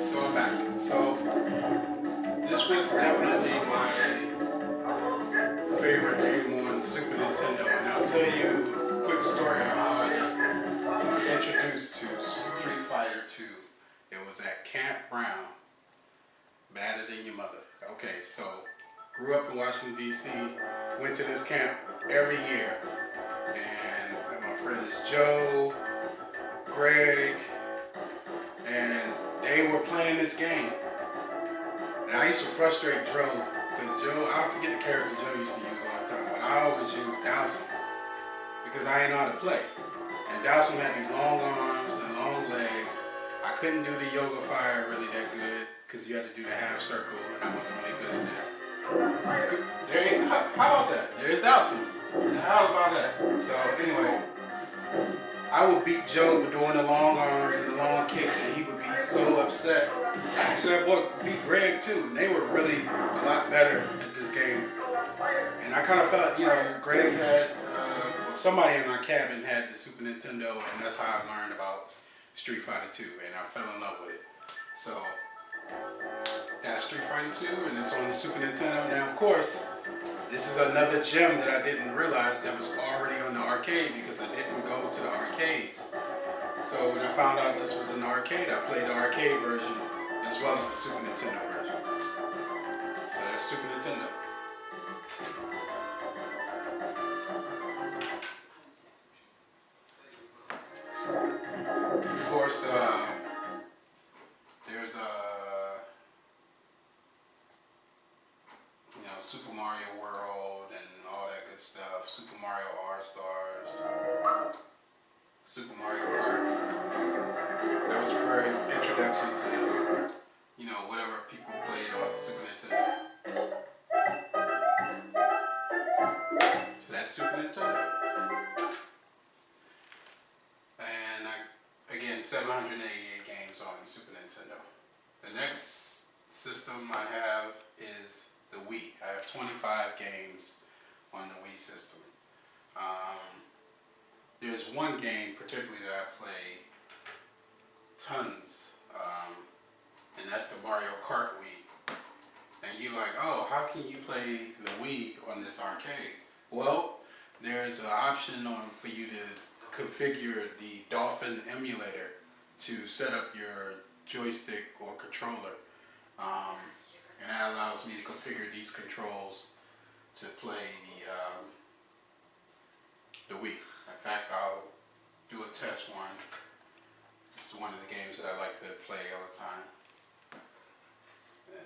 So I'm back. So this was definitely my favorite game on Super Nintendo, and I'll tell you a quick story on how I got introduced to Street Fighter 2. It was at Camp Brown, Badder Than Your Mother. Okay, so grew up in Washington, D.C., went to this camp every year, and my friends Joe, Greg, and they were playing this game. And I used to frustrate Joe, because Joe, I forget the character Joe used to use all the time, but I always used Dowson, because I didn't know how to play. And Dowson had these long arms and long legs. I couldn't do the yoga fire really that good, because you had to do the half circle, and I wasn't really good at that. How about that? There's Dowson. How about that? So anyway, I would beat Joe with doing the long arms and the long kicks, and he would be so upset. Actually, I beat Greg too, and they were really a lot better at this game. And I kind of felt, Greg had, somebody in my cabin had the Super Nintendo, and that's how I learned about Street Fighter 2, and I fell in love with it. So that's Street Fighter 2, and it's on the Super Nintendo. Now, of course, this is another gem that I didn't realize that was already on the arcade, because I didn't go to the arcades. So when I found out this was an arcade, I played the arcade version as well as the Super Nintendo version. So that's Super Nintendo. Of course, there's Super Mario World and all that good stuff. Super Mario R-Stars, Super Mario Kart. That was a very introduction to, whatever people played on Super Nintendo. So that's Super Nintendo. And again, 788 games on Super Nintendo. The next system I have is the Wii. I have 25 games on the Wii system. There's one game particularly that I play tons, and that's the Mario Kart Wii. And you're like, oh, how can you play the Wii on this arcade? Well, there's an option for you to configure the Dolphin emulator to set up your joystick or controller. And that allows me to configure these controls to play the Wii. In fact, I'll do a test one. This is one of the games that I like to play all the time.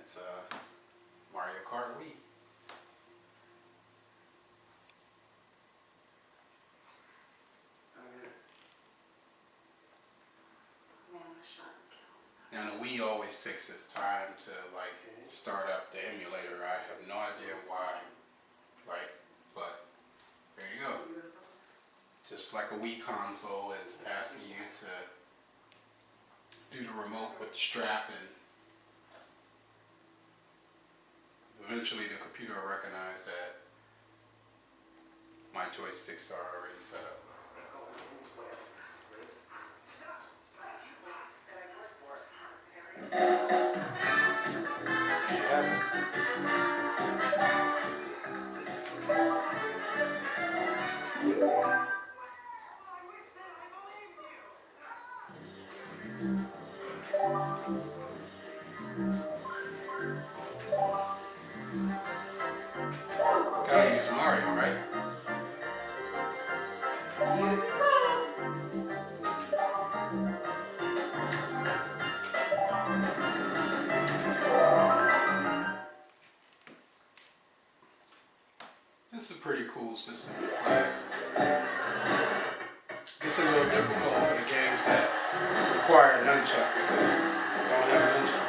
It's Mario Kart Wii. Now the Wii always takes its time to start up the emulator. I have no idea why. But there you go. Just like a Wii console is asking you to do the remote with the strap, and eventually the computer will recognize that my joysticks are already set up. Gotta use Mario, right? This is a pretty cool system to play. It's a little difficult for the games that require a nunchuck, because I don't have a nunchuck.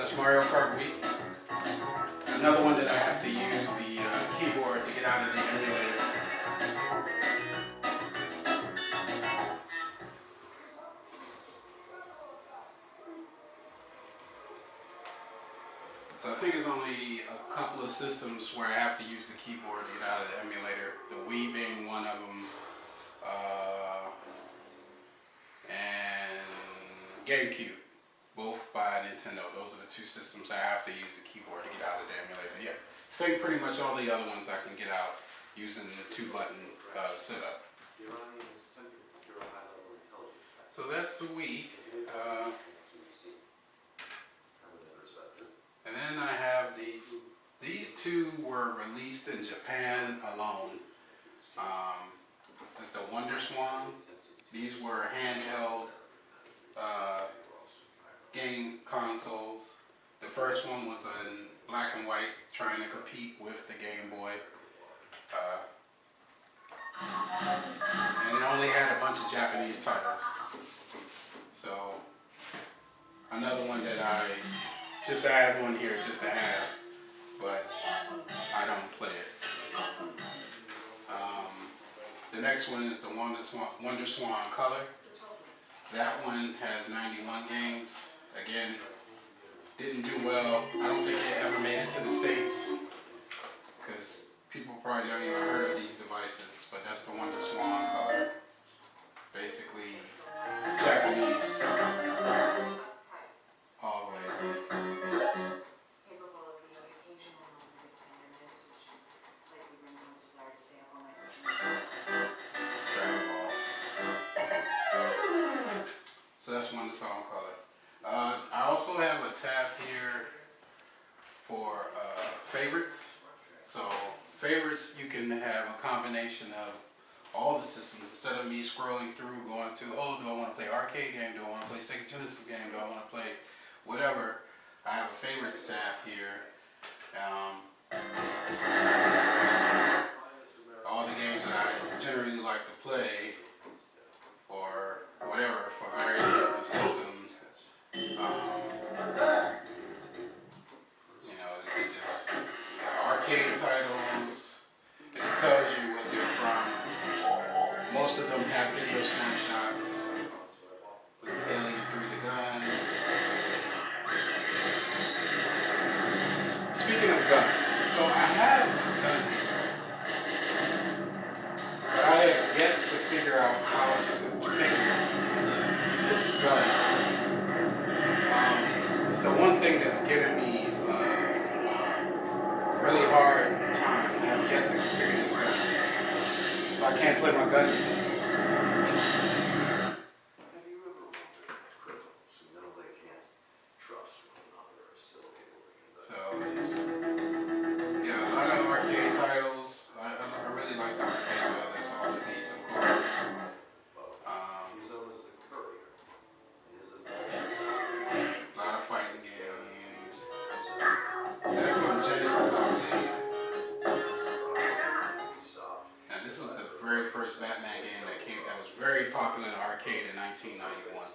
That's Mario Kart Wii. Another one that I have to use the keyboard to get out of the emulator. So I think it's only a couple of systems where I have to use the keyboard to get out of the emulator. The Wii being one of them, and GameCube, both by Nintendo. Those are the two systems I have to use the keyboard to get out of the emulator. Yeah, I think pretty much all the other ones I can get out using the 2-button setup. So that's the Wii. And then I have these. These two were released in Japan alone. It's the Wonder Swan. These were handheld game consoles. The first one was in black and white, trying to compete with the Game Boy. And it only had a bunch of Japanese titles. So another one that I have one here just to have, but I don't play it. The next one is the Wonder Swan Color. That one has 91 games. Again, didn't do well. I don't think it ever made it to the States because people probably don't even heard of these devices, but that's the Wonder Swan Color. Basically, Japanese all the way. So that's Wonder Swan Color. I also have a tab here for favorites. So favorites, you can have a combination of all the systems. Instead of me scrolling through, going to, oh, do I want to play arcade game? Do I want to play Sega Genesis game? Do I want to play whatever? I have a favorites tab here. All the games that I generally like to play, or whatever, for various different systems. You know, you just arcade titles, and it tells you what they're from. Most of them have video snapshots. There's Alien 3 the Gun. Speaking of guns, so I have a gun, but I have yet to figure out how to configure this gun. It's the one thing that's given me really hard time. I have yet to configure this gun, so I can't play my gun games. So yeah, a lot of arcade titles. I really like the arcade titles. That's all to be some course. A lot of fighting games. That's some Genesis out there. Now this was the very first Batman game that was very popular in the arcade in 1991.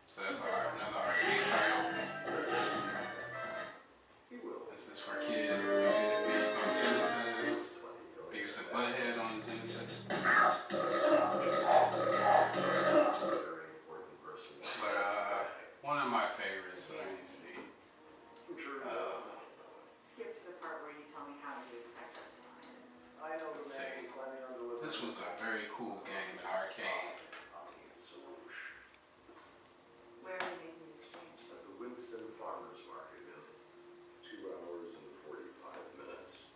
So that's another arcade title. This is for kids. Beavis on Genesis. Beavis and Butthead on Genesis. But one of my favorites, let me see. Skip to the part where you tell me how you expect us to find it. Let's see. This was a very cool game in arcade. Where are they making the exchange? At the Winston Farmers Market in 2 hours and 45 minutes.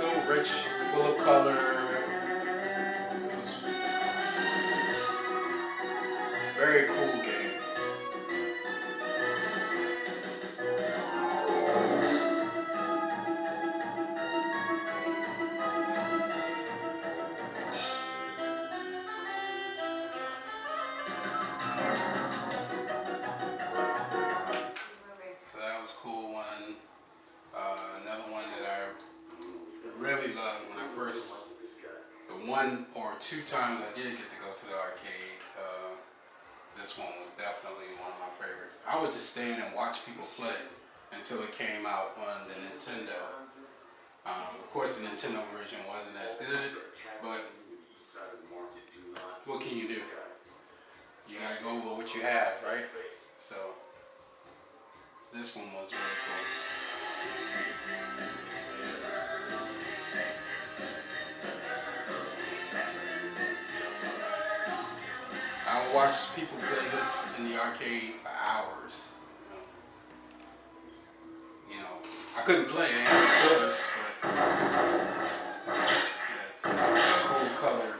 So rich, full of color. Very cool game. one or two times I did get to go to the arcade, this one was definitely one of my favorites. I would just stand and watch people play until it came out on the Nintendo. Of course, the Nintendo version wasn't as good, but what can you do? You gotta go with what you have, right? So this one was really cool. I watched people play this in the arcade for hours. You know, I couldn't play it, I was, but yeah, cool color.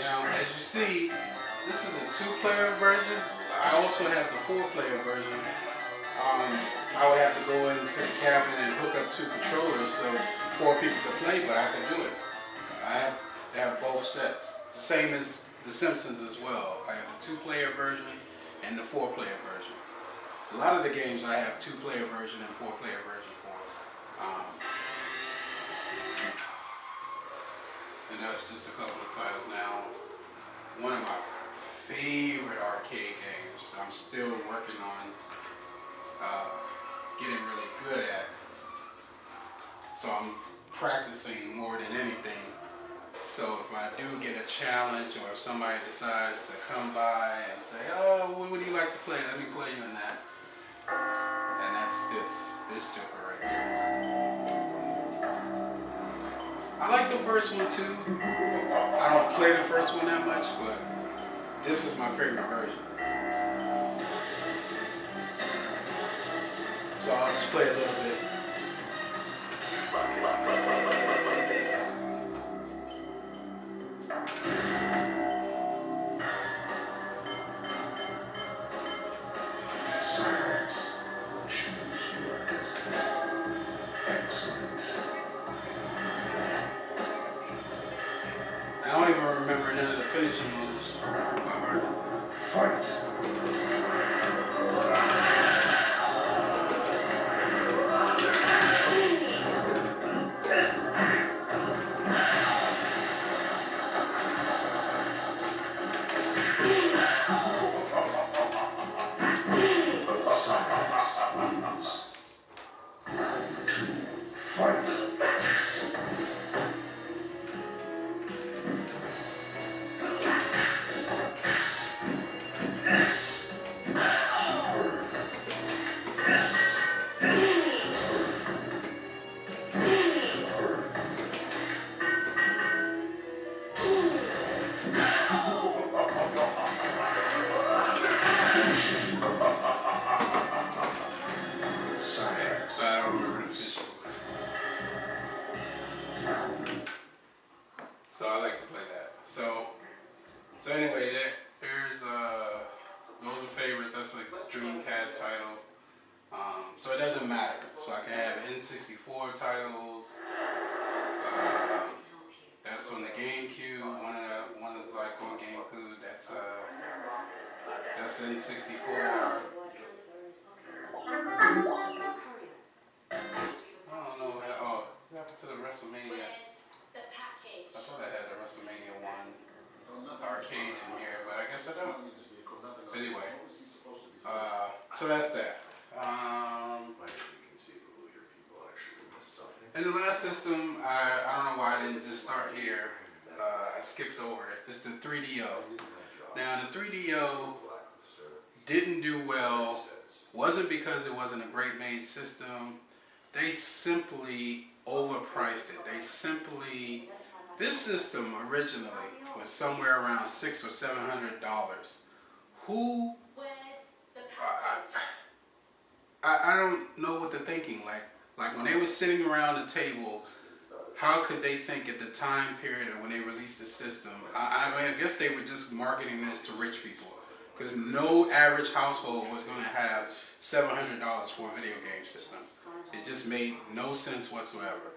Now, as you see, this is a 2-player version. I also have the 4-player version. I would have to go into the cabinet and hook up 2 controllers so 4 people could play, but I can do it. I have both sets. The same as The Simpsons as well. I have the 2-player version and the 4-player version. A lot of the games I have 2-player version and 4-player version for. And that's just a couple of titles now. One of my favorite arcade games I'm still working on getting really good at. So I'm practicing more than anything. So if I do get a challenge, or if somebody decides to come by and say, oh, what would you like to play? Let me play you in that. And that's this joker right here. I like the first one too. I don't play the first one that much, but this is my favorite version. So I'll just play a little bit. I don't even remember none of the finishing moves by heart. So I don't remember the officials. So I like to play that. So anyway, there's those are favorites. That's a Dreamcast title. So it doesn't matter. So I can have N64 titles. That's on the GameCube. One is like on GameCube. That's N64. I don't know. What happened to the WrestleMania? I thought I had the WrestleMania 1 arcade in here, but I guess I don't. Anyway, so that's that. And the last system, I don't know why I didn't just start here. I skipped over it. It's the 3DO. Now the 3DO didn't do well. Wasn't because it wasn't a great made system. They simply overpriced it. This system originally was somewhere around $600 or $700. Who? I don't know what they're thinking. Like when they were sitting around the table, how could they think at the time period or when they released the system? I mean, I guess they were just marketing this to rich people. Because no average household was going to have $700 for a video game system. It just made no sense whatsoever.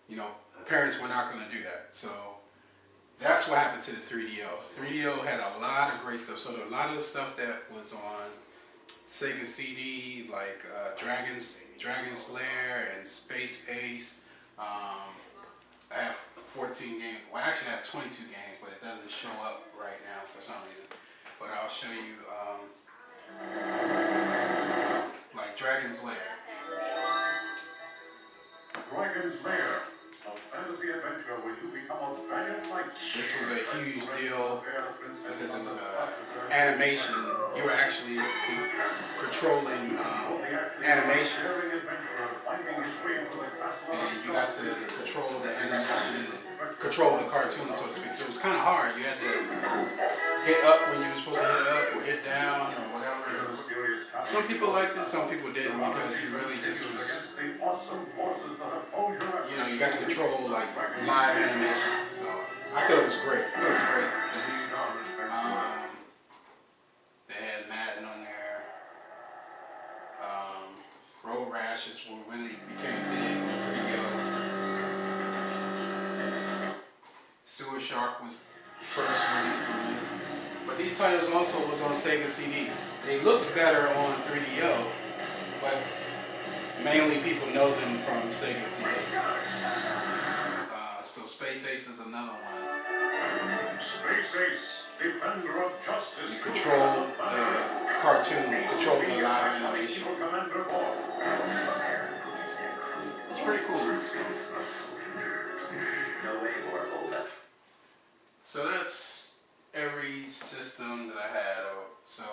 You know, parents were not going to do that. So that's what happened to the 3DO. 3DO had a lot of great stuff. So a lot of the stuff that was on Sega CD like Dragon's Lair and Space Ace. I have 14 games. Well, actually, I have 22 games, but it doesn't show up right now for some reason. But I'll show you like Dragon's Lair. Dragon's Lair, a fantasy adventure where you become a valiant knight. This was a huge deal because it was animation. You were actually controlling animation, and you got to control the animation, control the cartoon, so to speak. So it was kind of hard. You had to hit up when you were supposed to hit up, or hit down, or whatever. Some people liked it, some people didn't, because you really just was, you know, you got to control like live animation. So I thought it was great. I thought it was great. They had Madden on there. Road Rashes when they became big. Sewer Shark was first released on this. But these titles also was on Sega CD. They looked better on 3DO, but mainly people know them from Sega CD. So Space Ace is another one. Space Ace, defender of justice. You control the cartoon, control the live animation. It's pretty cool. So that's every system that I had. So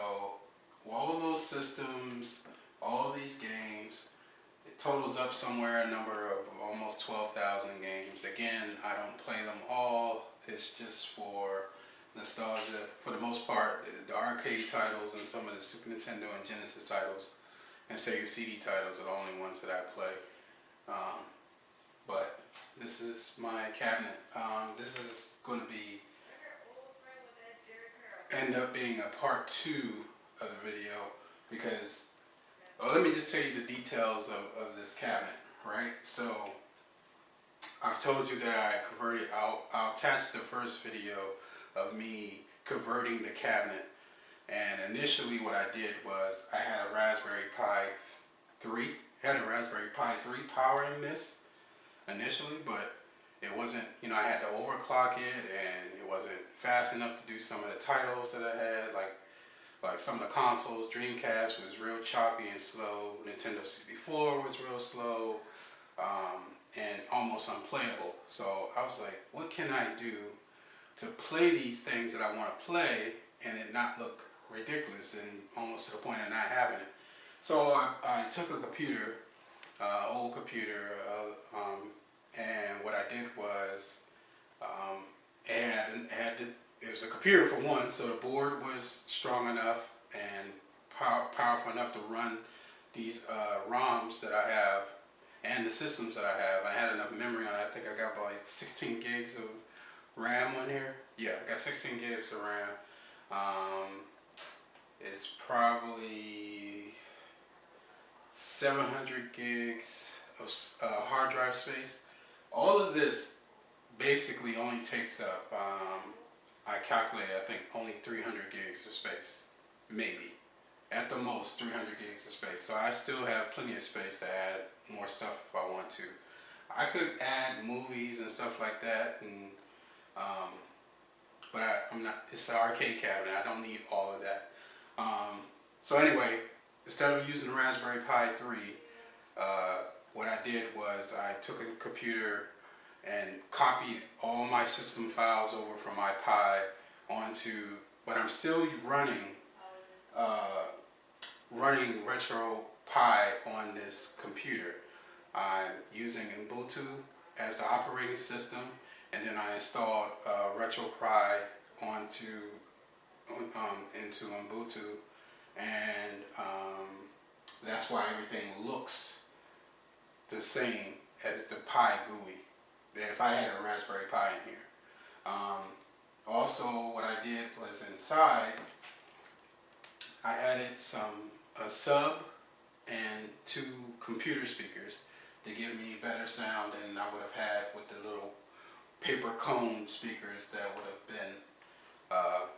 all of those systems, all of these games, it totals up somewhere a number of almost 12,000 games. Again, I don't play them all. It's just for nostalgia. For the most part, the arcade titles and some of the Super Nintendo and Genesis titles and Sega CD titles are the only ones that I play. But this is my cabinet. This is going to be end up being a part 2 of the video because, well, let me just tell you the details of this cabinet, right? So I've told you that I converted, I'll attach the first video of me converting the cabinet. And initially what I did was I had a Raspberry Pi 3, powering this initially, but it wasn't, you know, I had to overclock it and it wasn't fast enough to do some of the titles that I had, like some of the consoles. Dreamcast was real choppy and slow, Nintendo 64 was real slow, and almost unplayable. So I was like, what can I do to play these things that I want to play and it not look ridiculous and almost to the point of not having it? So I took a computer, old computer, and what I did was it was a computer for one, so the board was strong enough and powerful enough to run these ROMs that I have and the systems that I have. I had enough memory on it. I think I got about like 16 gigs of RAM on here. Yeah, I got 16 gigs of RAM. It's probably 700 gigs of hard drive space. All of this basically only takes up, I calculated, I think only 300 gigs of space, maybe. At the most 300 gigs of space. So I still have plenty of space to add more stuff if I want to. I could add movies and stuff like that, and but I'm not, it's an arcade cabinet, I don't need all of that. So anyway, instead of using the Raspberry Pi 3, what I did was I took a computer and copied all my system files over from my Pi onto, but I'm still running Retro Pi on this computer. I'm using Ubuntu as the operating system, and then I installed Retro Pi into Ubuntu, and that's why everything looks the same as the Pi GUI that if I had a Raspberry Pi in here. Also, what I did was inside, I added a sub and 2 computer speakers to give me better sound than I would have had with the little paper cone speakers that would have been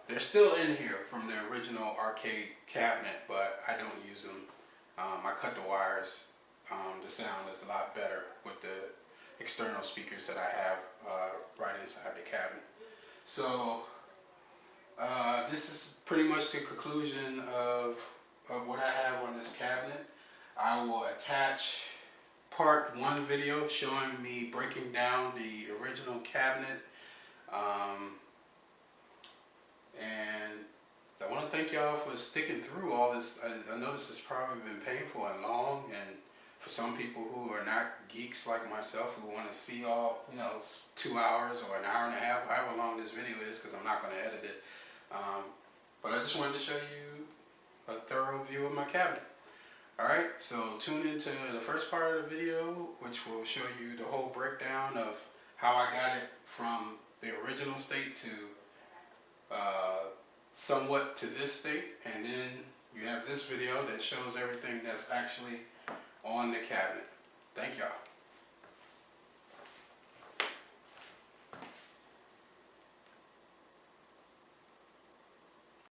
They're still in here from the original arcade cabinet, but I don't use them. I cut the wires. The sound is a lot better with the external speakers that I have right inside the cabinet. So this is pretty much the conclusion of what I have on this cabinet. I will attach part 1 video showing me breaking down the original cabinet. And I want to thank y'all for sticking through all this. I know this has probably been painful and long, and for some people who are not geeks like myself who want to see all, 2 hours or an hour and a half, however long this video is, because I'm not going to edit it. But I just wanted to show you a thorough view of my cabinet. Alright, so tune into the first part of the video, which will show you the whole breakdown of how I got it from the original state to somewhat to this state, and then you have this video that shows everything that's actually on the cabinet. Thank y'all.